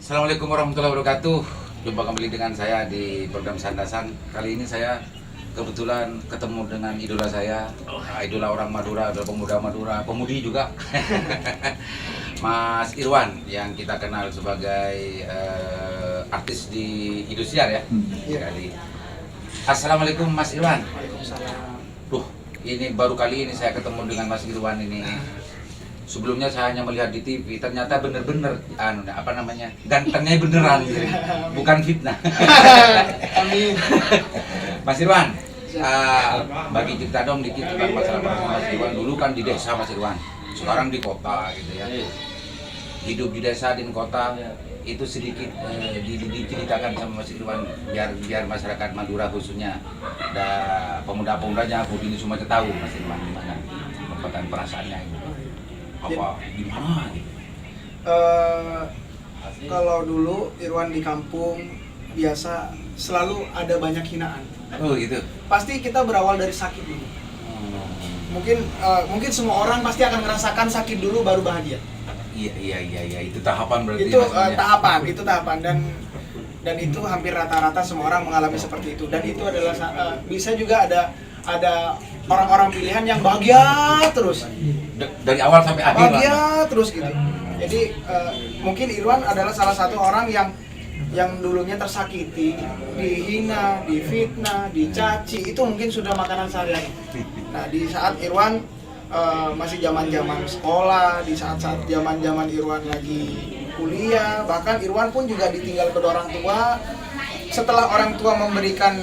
Assalamualaikum warahmatullahi wabarakatuh. Jumpa kembali dengan saya di program Sandasan. Kali ini saya kebetulan ketemu dengan idola saya, idola orang Madura, idola pemuda Madura, pemudi juga, Mas Irwan, yang kita kenal sebagai artis di Indosiar ya. Kali. Assalamualaikum Mas Irwan. Duh, ini baru kali ini saya ketemu dengan Mas Irwan ini. Sebelumnya saya hanya melihat di TV, ternyata bener-bener gantengnya beneran gitu. Bukan fitnah. Amin. Mas Irwan, bagi cerita dong dikit tentang masalah Mas Irwan. Dulu kan di desa Mas Irwan, sekarang di kota gitu ya. Hidup di desa dan kota itu sedikit diceritakan sama Mas Irwan biar masyarakat Madura khususnya dan pemuda-pemudanya aku ini semua tahu Mas Irwan gimana merupakan perasaannya itu. Apa gimana gitu? Kalau dulu Irwan di kampung biasa selalu ada banyak hinaan. Oh gitu. Pasti kita berawal dari sakit dulu. Mungkin semua orang pasti akan merasakan sakit dulu baru bahagia. Iya, itu tahapan berarti. Itu tahapan dan itu hampir rata-rata semua orang mengalami seperti itu. Dan itu adalah bisa juga ada orang-orang pilihan yang bahagia terus. Dari awal sampai akhir bahagia terus gitu. Jadi mungkin Irwan adalah salah satu orang yang dulunya tersakiti, dihina, difitnah, dicaci, itu mungkin sudah makanan sehari-hari. Nah, di saat Irwan masih zaman-zaman sekolah, di saat-saat zaman-zaman Irwan lagi kuliah, bahkan Irwan pun juga ditinggal kedua orang tua. Setelah orang tua memberikan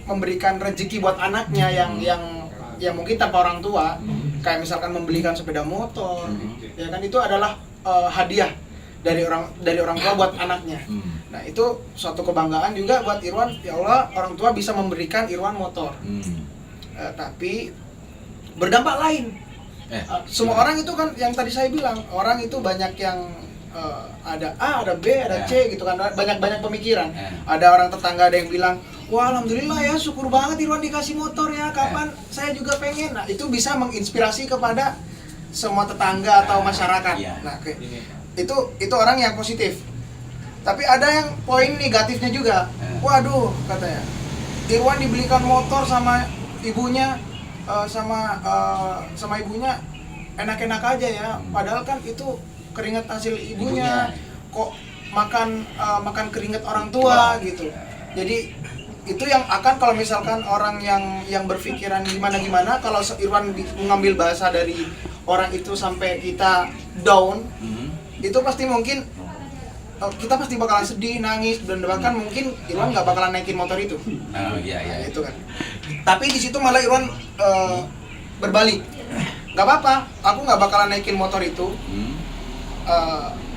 memberikan rezeki buat anaknya yang mungkin tanpa orang tua, kayak misalkan membelikan sepeda motor, ya kan, itu adalah hadiah dari orang tua buat anaknya. Nah, itu suatu kebanggaan juga buat Irwan. Ya Allah, orang tua bisa memberikan Irwan motor. Tapi berdampak lain. Semua orang itu kan yang tadi saya bilang, orang itu banyak yang ada A, ada B, ada C gitu kan, banyak pemikiran. Ada orang tetangga ada yang bilang, wah alhamdulillah ya, syukur banget Irwan dikasih motor ya, kapan saya juga pengen. Nah, itu bisa menginspirasi kepada semua tetangga atau masyarakat. Nah, itu orang yang positif. Tapi ada yang poin negatifnya juga. Waduh, katanya, Irwan dibelikan motor sama ibunya, sama ibunya enak-enak aja ya, padahal kan itu keringat hasil ibunya. Kok makan keringat orang tua gitu. Jadi itu yang akan, kalau misalkan orang yang berpikiran gimana kalau Irwan mengambil bahasa dari orang itu sampai kita down, itu pasti mungkin kita pasti bakalan sedih, nangis, dan bahkan mungkin Irwan nggak bakalan naikin motor itu. Iya. Itu kan. Tapi di situ malah Irwan berbalik. Nggak apa-apa, aku nggak bakalan naikin motor itu.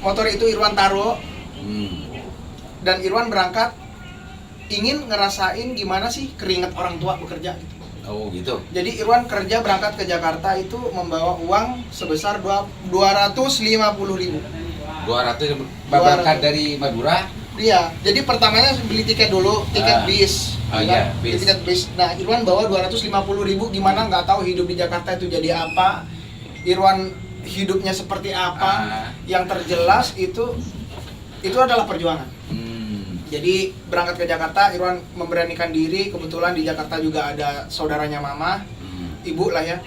Motor itu Irwan taruh, dan Irwan berangkat ingin ngerasain gimana sih keringat orang tua bekerja gitu. Oh gitu. Jadi Irwan kerja berangkat ke Jakarta itu membawa uang sebesar 250.000. 200 berangkat dari Madura. Iya, jadi pertamanya beli tiket dulu, tiket bis. Bis. Tiket bis. Nah, Irwan bawa 250.000, gimana nggak tahu hidup di Jakarta itu jadi apa. Irwan hidupnya seperti apa. Yang terjelas itu adalah perjuangan. Jadi berangkat ke Jakarta, Irwan memberanikan diri. Kebetulan di Jakarta juga ada saudaranya mama, ibu lah ya,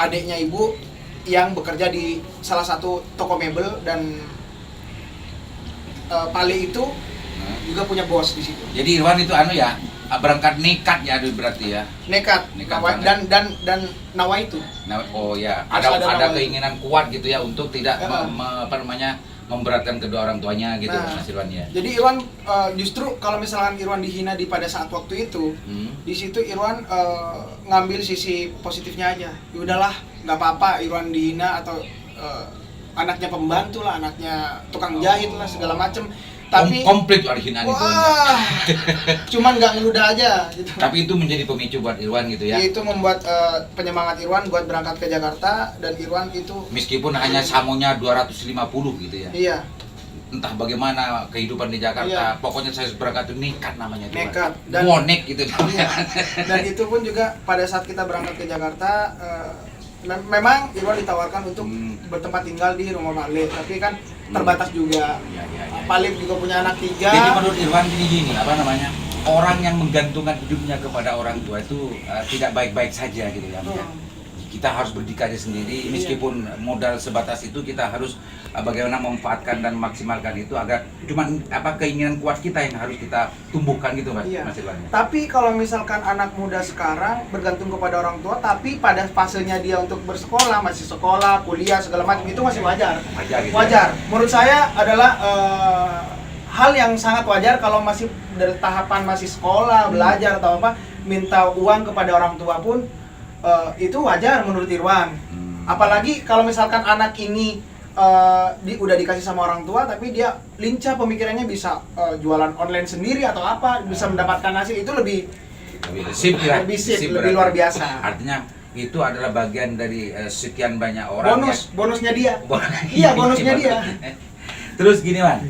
adiknya ibu yang bekerja di salah satu toko mebel, dan Pale itu juga punya bos di situ. Jadi Irwan itu berangkat nekat ya berarti ya. Nekat dan nawa itu. Oh ya, ada keinginan kuat gitu ya untuk tidak memberatkan kedua orang tuanya gitu, Mas Irwan ya. Jadi Irwan justru kalau misalkan Irwan dihina pada saat waktu itu, di situ Irwan ngambil sisi positifnya aja. Ya udahlah, nggak apa-apa Irwan dihina, atau anaknya pembantu lah, anaknya tukang jahit lah, segala macem. Tapi komplit ada hinaan itu. Cuman nggak ngeludah aja gitu. Tapi itu menjadi pemicu buat Irwan gitu ya. Itu membuat penyemangat Irwan buat berangkat ke Jakarta, dan Irwan itu meskipun hanya samunya 250 gitu ya. Iya. Entah bagaimana kehidupan di Jakarta, pokoknya saya berangkat itu nekat namanya. Nekat. Dan bonek gitu. Iya. Dan itu pun juga pada saat kita berangkat ke Jakarta, memang Irwan ditawarkan untuk bertempat tinggal di rumah Pak tapi kan terbatas juga. Pak Lip juga punya anak 3. Jadi menurut Irwan gini, apa namanya? Orang yang menggantungkan hidupnya kepada orang tua itu tidak baik-baik saja gitu ya. Kita harus berdikari sendiri, meskipun modal sebatas itu kita harus bagaimana memanfaatkan dan maksimalkan itu agar cuman keinginan kuat kita yang harus kita tumbuhkan gitu Mas Irwan. Tapi kalau misalkan anak muda sekarang bergantung kepada orang tua, tapi pada fasenya dia untuk bersekolah, masih sekolah, kuliah segala macam itu masih wajar. Wajar. Menurut saya adalah hal yang sangat wajar kalau masih dari tahapan masih sekolah, belajar atau apa, minta uang kepada orang tua pun itu wajar menurut Irwan. Apalagi kalau misalkan anak ini udah dikasih sama orang tua tapi dia lincah pemikirannya bisa jualan online sendiri atau apa, bisa mendapatkan hasil, itu lebih luar biasa. Artinya itu adalah bagian dari sekian banyak orang bonusnya dia. Iya, bonusnya dia. Terus gini Wan,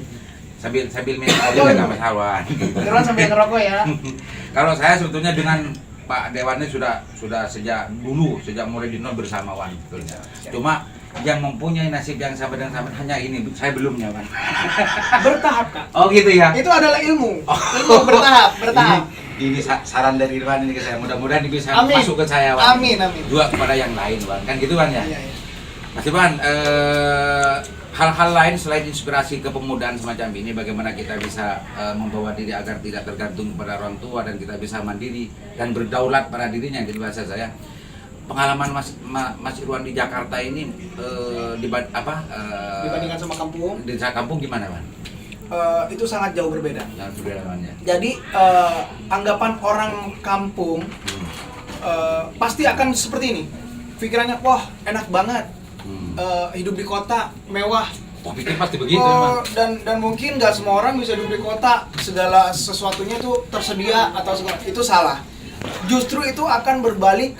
sambil minum kopi sama Wan. Irwan sambil ngerokok ya. Kalau saya sebetulnya dengan Pak Dewan ini sudah sejak mulai di nol bersama Wan sebetulnya. Cuma yang mempunyai nasib yang sama dengan sama hanya ini, saya belumnya Wan. Bertahap Kak. Oh gitu ya. Itu adalah ilmu. Ilmu bertahap. Ini saran dari Irwan ini ke saya. Mudah-mudahan ini bisa Amin. masuk ke saya Wan. Amin. Juga kepada yang lain Wan. Kan gitu Wan ya. Iya. Mas Irwan, hal-hal lain selain inspirasi kepemudaan semacam ini, bagaimana kita bisa membawa diri agar tidak tergantung pada orang tua dan kita bisa mandiri dan berdaulat pada dirinya, gitu bahasa saya. Pengalaman Mas Irwan di Jakarta ini dibandingkan sama kampung? Di kampung gimana, Wan? Itu sangat jauh berbeda. Sangat berbeda, Wan, ya. Jadi anggapan orang kampung pasti akan seperti ini. Pikirannya, wah enak banget. Hidup di kota mewah. Oh, pikir pasti begitu memang. Dan mungkin nggak semua orang bisa hidup di kota, segala sesuatunya itu tersedia atau segala, itu salah. Justru itu akan berbalik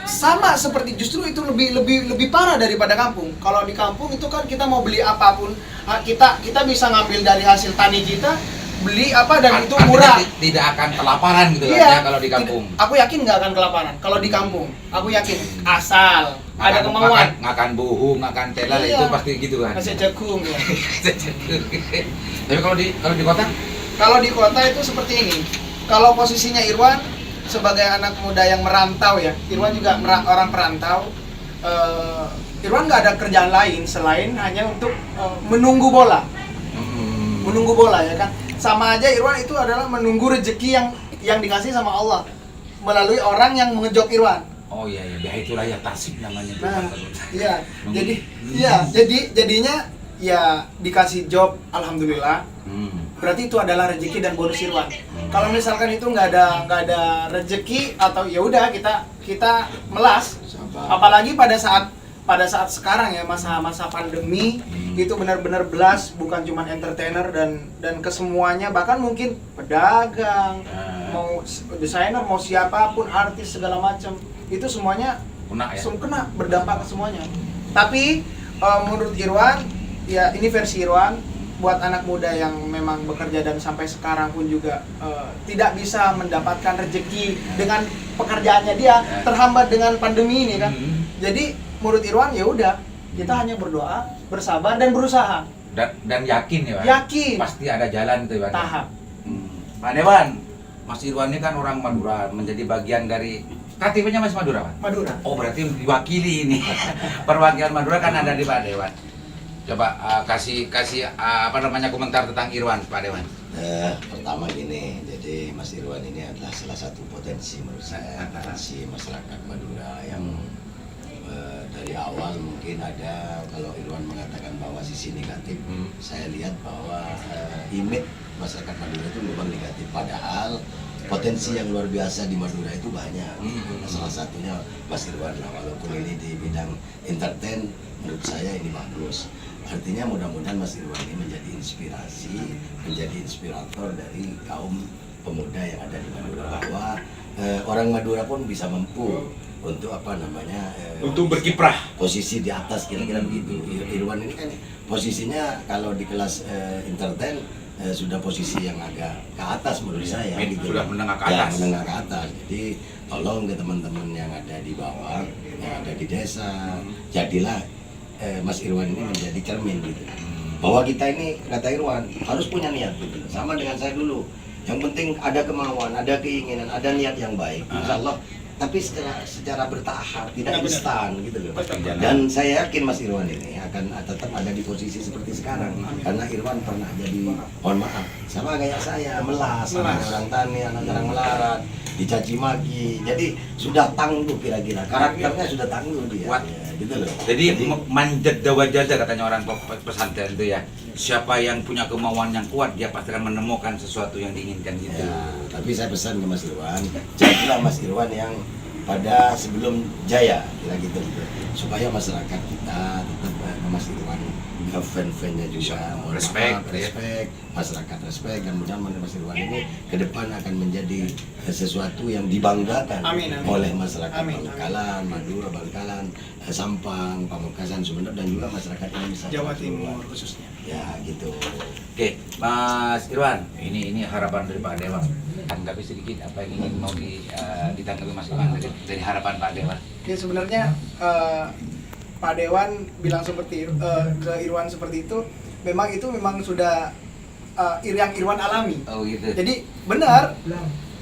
sama seperti, justru itu lebih parah daripada kampung. Kalau di kampung itu kan kita mau beli apapun, kita bisa ngambil dari hasil tani kita, beli apa dan itu murah. Tidak akan kelaparan gitu iya, ya kalau di kampung. Aku yakin nggak akan kelaparan kalau di kampung. Aku yakin asal ada kemauan. Makan buhu, makan telal, iya, itu pasti gitu kan. Masih jagung ya. Tapi kalau di kota? Kalau di kota itu seperti ini. Kalau posisinya Irwan sebagai anak muda yang merantau ya, Irwan juga orang perantau. Irwan nggak ada kerjaan lain selain hanya untuk menunggu bola. Menunggu bola ya kan. Sama aja Irwan itu adalah menunggu rezeki yang dikasih sama Allah melalui orang yang mengejok Irwan. Oh iya, itulah ya tasik namanya. Nah, jadinya ya dikasih job, alhamdulillah. Berarti itu adalah rezeki dan bonus Irwan. Kalau misalkan itu nggak ada rezeki atau ya udah kita melas. Apalagi pada saat sekarang ya, masa pandemi, itu benar-benar belas, bukan cuma entertainer dan kesemuanya, bahkan mungkin pedagang, mau desainer, mau siapapun, artis segala macam, itu semuanya kena berdampak ke semuanya. Tapi menurut Irwan, ya ini versi Irwan, buat anak muda yang memang bekerja dan sampai sekarang pun juga tidak bisa mendapatkan rezeki dengan pekerjaannya dia, terhambat dengan pandemi ini kan. Jadi menurut Irwan ya udah, kita hanya berdoa, bersabar dan berusaha. Dan yakin ya, Pak? Yakin. Pasti ada jalan tuh, Pak. Tahap. Pak Dewan, Mas Irwan ini kan orang Madura, menjadi bagian dari KTP-nya Mas Madura, Pak? Madura. Oh, berarti diwakili ini. Perwakilan Madura kan ada di Pak Dewan. Coba kasih komentar tentang Irwan, Pak Dewan. Pertama gini, jadi Mas Irwan ini adalah salah satu potensi menurut saya, potensi masyarakat Madura yang dari awal mungkin ada, kalau Irwan mengatakan bahwa sisi negatif, saya lihat bahwa image masyarakat Madura itu memang negatif, padahal potensi yang luar biasa di Madura itu banyak. Salah satunya Mas Irwan lah, walaupun ini di bidang entertain, menurut saya ini bagus. Artinya mudah-mudahan Mas Irwan ini menjadi inspirasi, menjadi inspirator dari kaum pemuda yang ada di Madura, bahwa orang Madura pun bisa mampu untuk untuk berkiprah, posisi di atas, kira-kira begitu. Irwan ini kan posisinya kalau di kelas entertain sudah posisi yang agak ke atas menurut saya. Sudah menengah ke atas. Ya, menengah ke atas. Jadi tolong ke teman-teman yang ada di bawah, yang ada di desa. Jadilah Mas Irwan ini menjadi cermin gitu. Bahwa kita ini, kata Irwan, harus punya niat gitu. Sama dengan saya dulu. Yang penting ada kemauan, ada keinginan, ada niat yang baik. Insya Allah. Tapi secara bertahap, tidak instan gitu loh. Dan saya yakin Mas Irwan ini akan tetap ada di posisi seperti sekarang. Karena Irwan pernah jadi, mohon maaf, sama kayak saya, melas, anak orang tani, anak orang melarat, dicaci maki. Jadi sudah tangguh kira-kira, karakternya sudah tangguh dia. Kuat. Ya, gitu loh. Jadi manjat dawajaja katanya orang pesantren itu ya. Siapa yang punya kemauan yang kuat, dia pasti akan menemukan sesuatu yang diinginkan gitu. Ya, tapi saya pesan ke Mas Irwan, jadilah Mas Irwan yang pada sebelum jaya, kira gitu, supaya masyarakat kita tetap Mas Irwan fan-fannya juga Respect, respect, masyarakat respect, dan mudah-mudahan Mas Irwan ini ke depan akan menjadi sesuatu yang dibanggakan Amin, amin. oleh masyarakat Amin, Bangkalan, Madura, Bangkalan, Sampang, Pamekasan, Sumeneb, dan juga masyarakat Indonesia Jawa Timur khususnya. ya gitu. Oke, Mas Irwan, ini harapan dari Pak Dewa. Tanggapi sedikit apa yang ingin mau ditanggapi Mas Irwan dari harapan Pak Dewa. Ya sebenarnya Pak Dewan bilang seperti ke Irwan seperti itu memang sudah yang Irwan alami. Oh gitu. Jadi benar,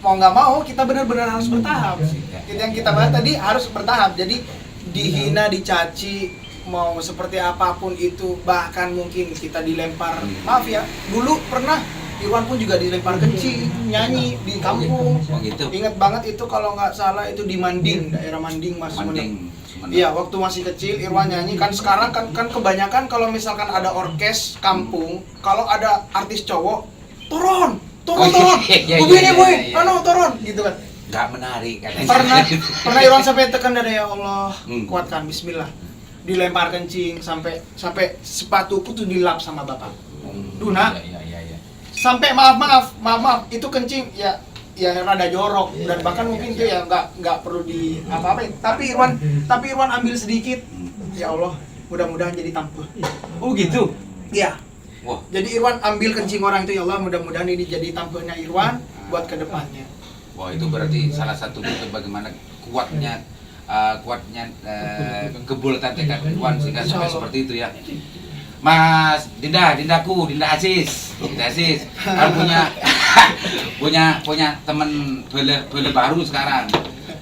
mau nggak mau kita benar-benar harus bertahap. Itu yang kita bahas tadi, harus bertahap. Jadi dihina, dicaci, mau seperti apapun itu, bahkan mungkin kita dilempar, maaf ya, dulu pernah Irwan pun juga dilempar kencing, nyanyi di kampung. Oh gitu. Ingat banget itu kalau nggak salah itu di Manding, daerah Manding Mas. Manding. Iya, waktu masih kecil Irwan nyanyi kan. Sekarang kan kebanyakan kalau misalkan ada orkes kampung, kalau ada artis cowok, toron, begini boy, toron, gitu kan. Nggak menarik katanya. Pernah Irwan sampai tekan dada, ya Allah, Hmm. kuatkan, Bismillah. Dilempar kencing sampai sepatuku tuh dilap sama bapak. Duna. Iya. Sampai maaf, itu kencing ya rada jorok, dan bahkan mungkin itu ya nggak perlu di apa-apain. Tapi Irwan ambil sedikit, ya Allah, mudah-mudahan jadi tampuh. Oh gitu. Iya. Wah. Jadi Irwan ambil kencing orang itu, ya Allah, mudah-mudahan ini jadi tampuhnya Irwan buat kedepannya. Wah, itu berarti salah satu bentuk bagaimana kuatnya kebulatan tekad Irwan sehingga sampai seperti itu ya. Mas Dinda Aziz kan punya teman bele baru sekarang.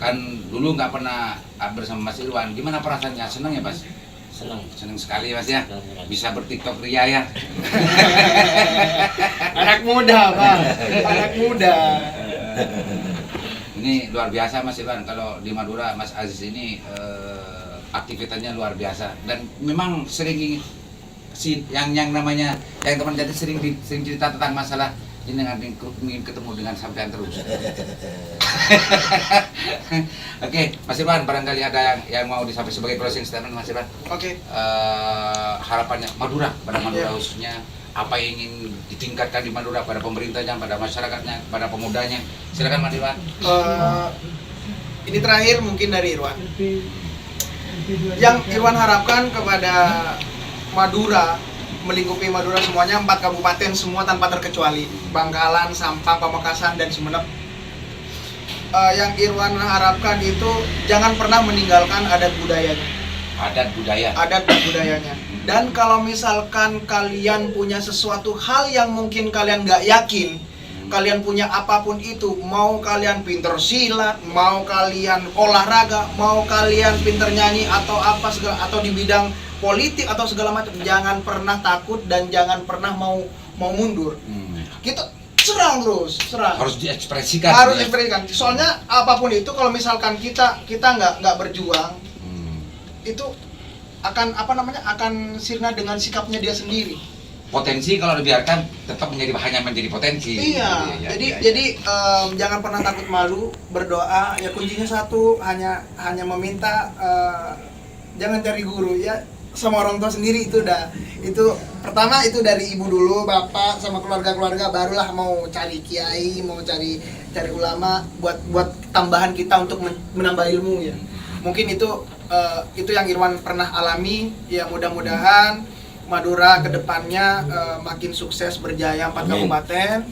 Kan dulu nggak pernah bersama Mas Irwan. Gimana perasaannya? Senang ya, Mas? Senang sekali, Mas ya. Bisa bertiktok ria ya. Anak muda, Bang. Anak muda. Ini luar biasa Mas Irwan. Kalau di Madura Mas Aziz ini aktivitasnya luar biasa dan memang sering yang namanya yang teman jadi sering cerita tentang masalah ini ingin ketemu dengan sampean terus. Oke, Mas Irwan, barangkali ada yang mau disampaikan sebagai closing statement, Mas Irwan. Oke. Harapannya Madura, pada Madura khususnya, apa yang ingin ditingkatkan di Madura pada pemerintahnya, pada masyarakatnya, pada pemudanya. Silakan Mas Irwan. Ini terakhir mungkin dari Irwan. Yang Irwan harapkan kepada Madura, melingkupi Madura semuanya, 4 kabupaten semua tanpa terkecuali, Bangkalan, Sampang, Pamekasan, dan Sumeneb. Yang Irwan harapkan itu jangan pernah meninggalkan adat budayanya. Adat dan budayanya. Dan kalau misalkan kalian punya sesuatu hal yang mungkin kalian nggak yakin, kalian punya apapun itu, mau kalian pinter silat, mau kalian olahraga, mau kalian pinter nyanyi atau apa segala, atau di bidang politik atau segala macam, jangan pernah takut dan jangan pernah mau mundur. Kita serang terus. Harus diekspresikan. Soalnya apapun itu, kalau misalkan kita nggak berjuang, itu akan sirna dengan sikapnya dia sendiri. Potensi kalau dibiarkan tetap hanya menjadi potensi. Iya. Jadi jangan pernah takut malu, berdoa. Ya kuncinya satu, hanya meminta, jangan cari guru ya. Sama orang tua sendiri itu pertama itu dari ibu dulu, bapak sama keluarga, barulah mau cari kiai, mau cari ulama buat tambahan kita untuk menambah ilmu ya. Mungkin itu yang Irwan pernah alami ya. Mudah-mudahan Madura kedepannya makin sukses, berjaya, 4 kabupaten.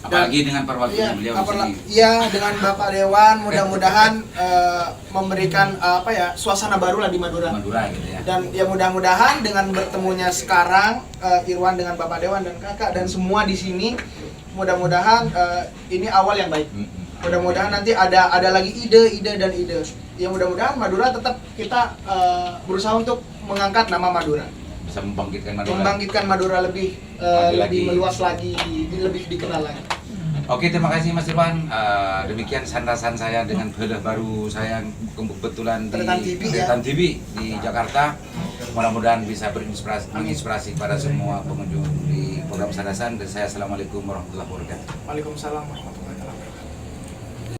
Apalagi dengan perwakilan beliau di sini. Iya, dengan Bapak Dewan mudah-mudahan memberikan suasana baru lah di Madura. Madura gitu ya. Dan ya mudah-mudahan dengan bertemunya sekarang Irwan dengan Bapak Dewan dan Kakak dan semua di sini, mudah-mudahan ini awal yang baik. Mudah-mudahan nanti ada lagi ide dan ide. Ya mudah-mudahan Madura tetap kita berusaha untuk mengangkat nama Madura. Bisa membangkitkan Madura. Membangkitkan Madura lebih lagi. meluas lagi, lebih dikenal lagi. Oke, terima kasih Mas Irwan. Demikian sandasan saya dengan belah baru saya kebetulan di Tretan TV di Jakarta. Mudah-mudahan bisa menginspirasi kepada semua pengunjung di program sandasan. Dan saya assalamualaikum warahmatullahi wabarakatuh. Waalaikumsalam warahmatullahi wabarakatuh.